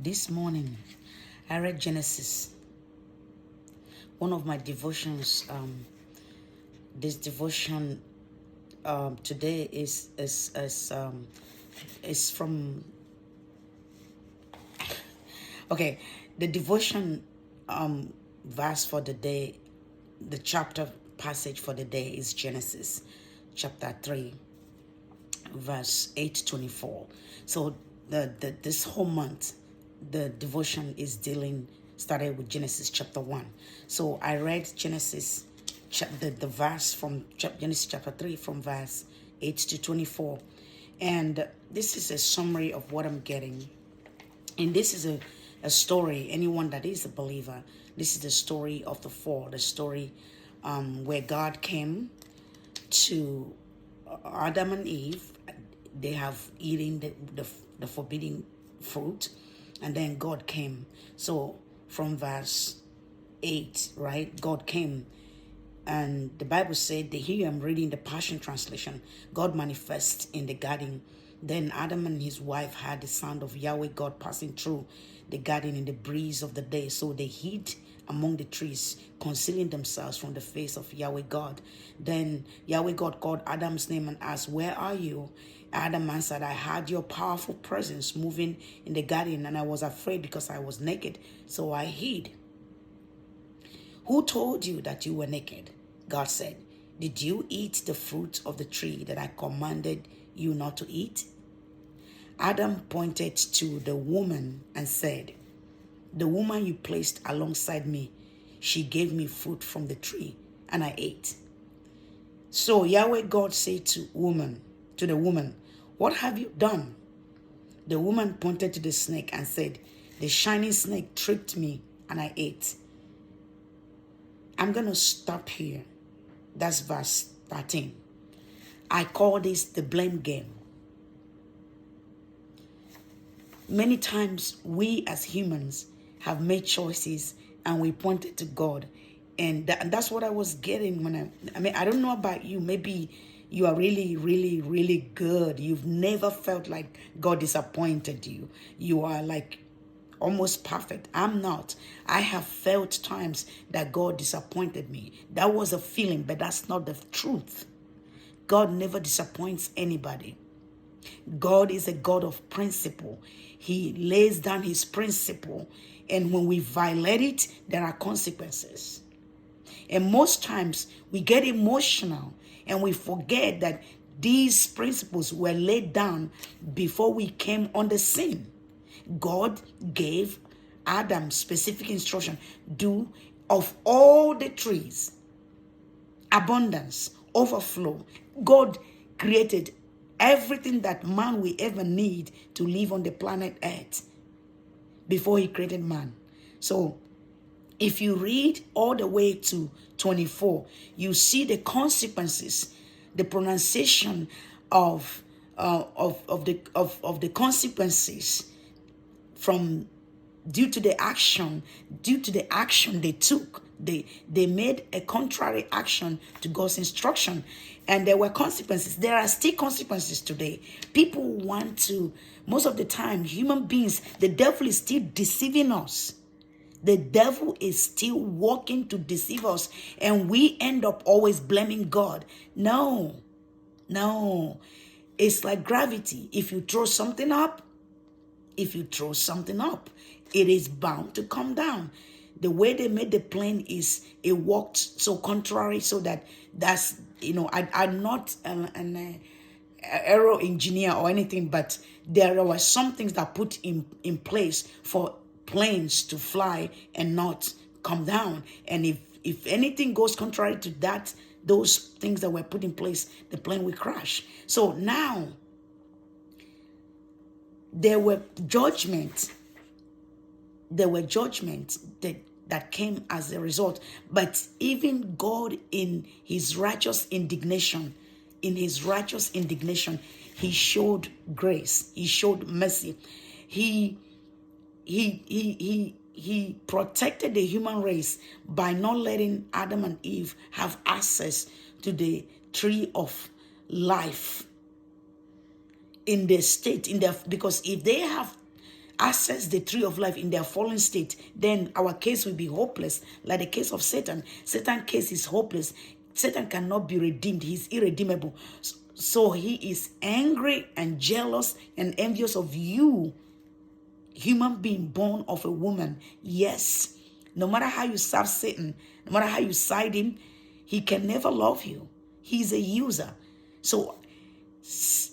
This morning, I read Genesis, one of my devotions. This devotion today is from okay. The devotion verse for the day, the chapter passage for the day is Genesis, chapter 3, verse 8-24. So this whole month, the devotion is started with Genesis chapter 1. So I read Genesis the verse from Genesis chapter 3 from verse 8-24, and this is a summary of what I'm getting. And this is a story. Anyone that is a believer, this is the story of the fall, the story where God came to Adam and Eve. They have eaten the forbidden fruit, and then God came. So from verse 8, right? God came, and the Bible said, here I'm reading the Passion Translation, God manifests in the garden. Then Adam and his wife heard the sound of Yahweh God passing through the garden in the breeze of the day. So they hid among the trees, concealing themselves from the face of Yahweh God. Then Yahweh God called Adam's name and asked, "Where are you?" Adam answered, "I heard your powerful presence moving in the garden, and I was afraid because I was naked, so I hid." "Who told you that you were naked?" God said. "Did you eat the fruit of the tree that I commanded you not to eat?" Adam pointed to the woman and said, "The woman you placed alongside me, she gave me fruit from the tree, and I ate." So Yahweh God said to the woman, "What have you done?" The woman pointed to the snake and said, "The shining snake tricked me, and I ate." I'm going to stop here. That's verse 13. I call this the blame game. Many times we as humans have made choices and we pointed to God. And that's what I was getting when I don't know about you. Maybe you are really, really, really good. You've never felt like God disappointed you. You are like almost perfect. I'm not. I have felt times that God disappointed me. That was a feeling, but that's not the truth. God never disappoints anybody. God is a God of principle. He lays down his principle, and when we violate it, there are consequences. And most times we get emotional and we forget that these principles were laid down before we came on the scene. God gave Adam specific instruction: do of all the trees, abundance, overflow. God created everything that man will ever need to live on the planet Earth before he created man. So if you read all the way to 24, you see the consequences, the pronunciation of the consequences from due to the action they took. They made a contrary action to God's instruction, and there were consequences. There are still consequences today. People want to, most of the time, human beings, the devil is still deceiving us. The devil is still working to deceive us, and we end up always blaming God. No. It's like gravity. If you throw something up, it is bound to come down. The way they made the plane is it worked so contrary, so that's I'm not an aero engineer or anything, but there were some things that put in place for planes to fly and not come down. And if anything goes contrary to that, those things that were put in place, the plane will crash. So now there were judgments that came as a result. But even God, in his righteous indignation, he showed grace. He showed mercy. He protected the human race by not letting Adam and Eve have access to the tree of life in their state, because if they have access the tree of life in their fallen state, then our case will be hopeless. Like the case of Satan. Satan's case is hopeless. Satan cannot be redeemed. He's irredeemable. So he is angry and jealous and envious of you, human being born of a woman. Yes, no matter how you serve Satan, no matter how you side him, he can never love you. He's a user. So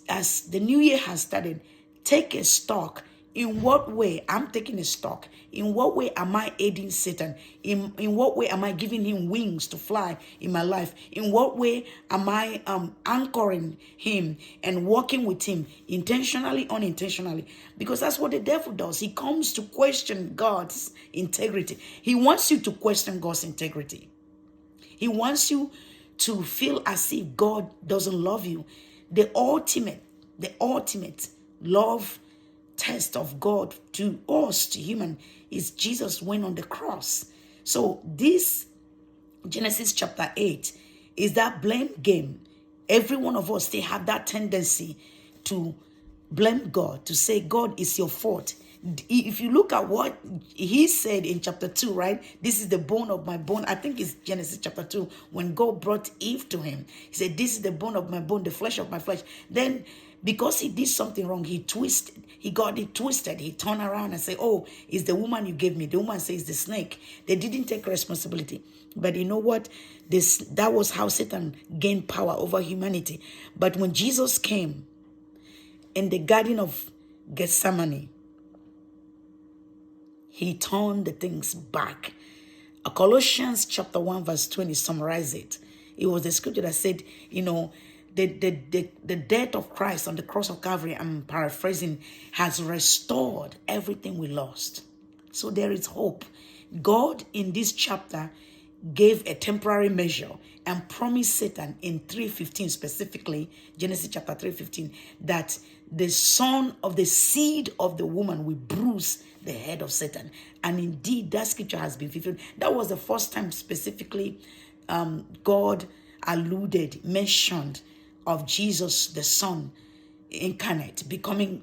as the new year has started, take a stock. In what way I'm taking a stock? In what way am I aiding Satan? In what way am I giving him wings to fly in my life? In what way am I anchoring him and working with him intentionally, unintentionally? Because that's what the devil does. He comes to question God's integrity. He wants you to question God's integrity. He wants you to feel as if God doesn't love you. The ultimate love test of God to us, to human, is Jesus went on the cross. So this Genesis chapter 8 is that blame game. Every one of us, they have that tendency to blame God, to say, God, is your fault. If you look at what he said in chapter 2, right? This is the bone of my bone. I think it's Genesis chapter 2, when God brought Eve to him. He said, this is the bone of my bone, the flesh of my flesh. Then, because he did something wrong, he got it twisted. He turned around and said, oh, it's the woman you gave me. The woman says the snake. They didn't take responsibility. But you know what? That was how Satan gained power over humanity. But when Jesus came in the Garden of Gethsemane, he turned the things back. Colossians chapter 1 verse 20 summarize it. It was the scripture that said, the death of Christ on the cross of Calvary, I'm paraphrasing, has restored everything we lost. So there is hope. God in this chapter gave a temporary measure and promised Satan in 3:15 specifically, Genesis chapter 3:15, that the son of the seed of the woman will bruise the head of Satan. And indeed, that scripture has been fulfilled. That was the first time specifically God mentioned of Jesus, the Son incarnate, becoming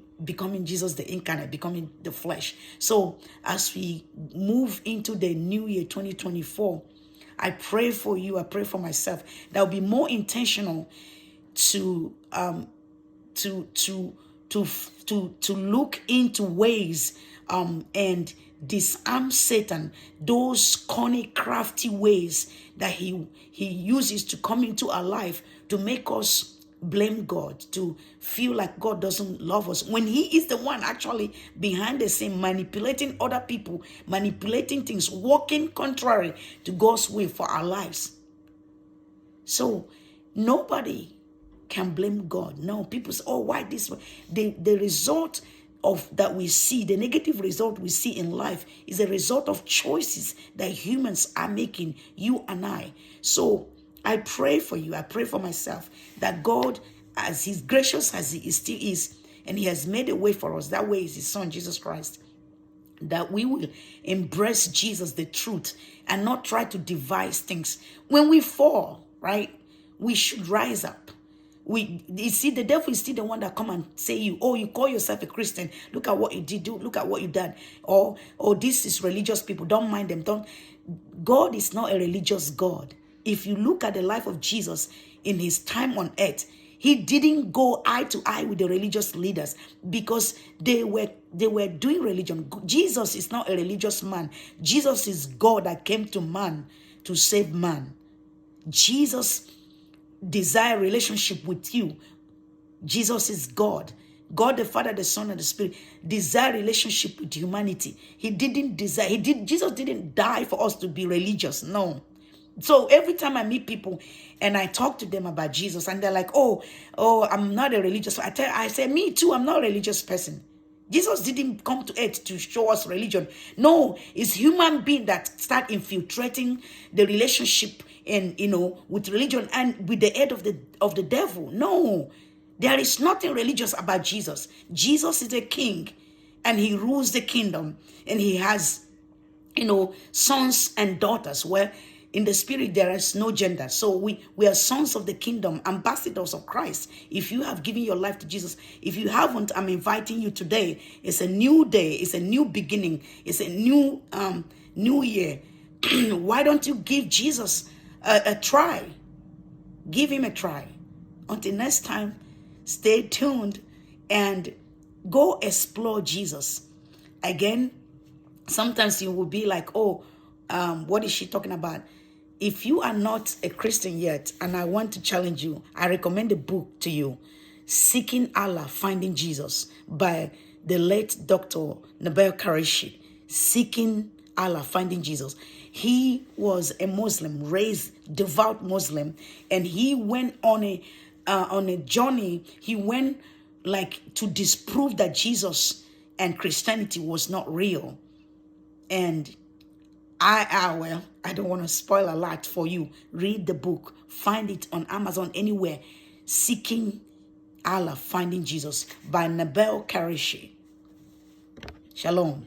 Jesus the incarnate, becoming the flesh. So as we move into the new year 2024, I pray for you, I pray for myself, that will be more intentional to look into ways and disarm Satan, those cunning, crafty ways that he uses to come into our life to make us blame God, to feel like God doesn't love us, when he is the one actually behind the scene, manipulating other people, manipulating things, working contrary to God's will for our lives. So nobody can blame God. No, people say, oh, why this? The result of that we see, the negative result we see in life, is a result of choices that humans are making, you and I. So I pray for you, I pray for myself, that God, as he's gracious as he still is, and he has made a way for us, that way is his son, Jesus Christ, that we will embrace Jesus, the truth, and not try to devise things. When we fall, right, we should rise up. You see, the devil is still the one that come and say you call yourself a Christian. Look at what you did. Look at what you done. Or this is religious people. Don't mind them. God is not a religious God. If you look at the life of Jesus in his time on earth, he didn't go eye to eye with the religious leaders because they were doing religion. Jesus is not a religious man. Jesus is God that came to man to save man. Jesus desire relationship with you. Jesus is God. God the Father, the Son, and the Spirit desire relationship with humanity. Jesus didn't die for us to be religious. No. So every time I meet people and I talk to them about Jesus and they're like, oh, I'm not a religious. I say, me too, I'm not a religious person. Jesus didn't come to earth to show us religion. No, it's human being that start infiltrating the relationship with religion and with the head of the devil. No, there is nothing religious about Jesus. Jesus is a king and he rules the kingdom, and he has, sons and daughters where In the spirit, there is no gender. So we are sons of the kingdom, ambassadors of Christ. If you have given your life to Jesus, if you haven't, I'm inviting you today. It's a new day. It's a new beginning. It's a new year. Why don't you give Jesus a try? Give him a try. Until next time, stay tuned and go explore Jesus. Again, sometimes you will be like, oh, what is she talking about? If you are not a Christian yet, and I want to challenge you, I recommend a book to you, Seeking Allah, Finding Jesus, by the late Dr. Nabil Qureshi. Seeking Allah, Finding Jesus. He was a Muslim, raised devout Muslim, and he went on a journey. He went like to disprove that Jesus and Christianity was not real. And I don't want to spoil a lot for you. Read the book. Find it on Amazon, anywhere. Seeking Allah, Finding Jesus by Nabil Qureshi. Shalom.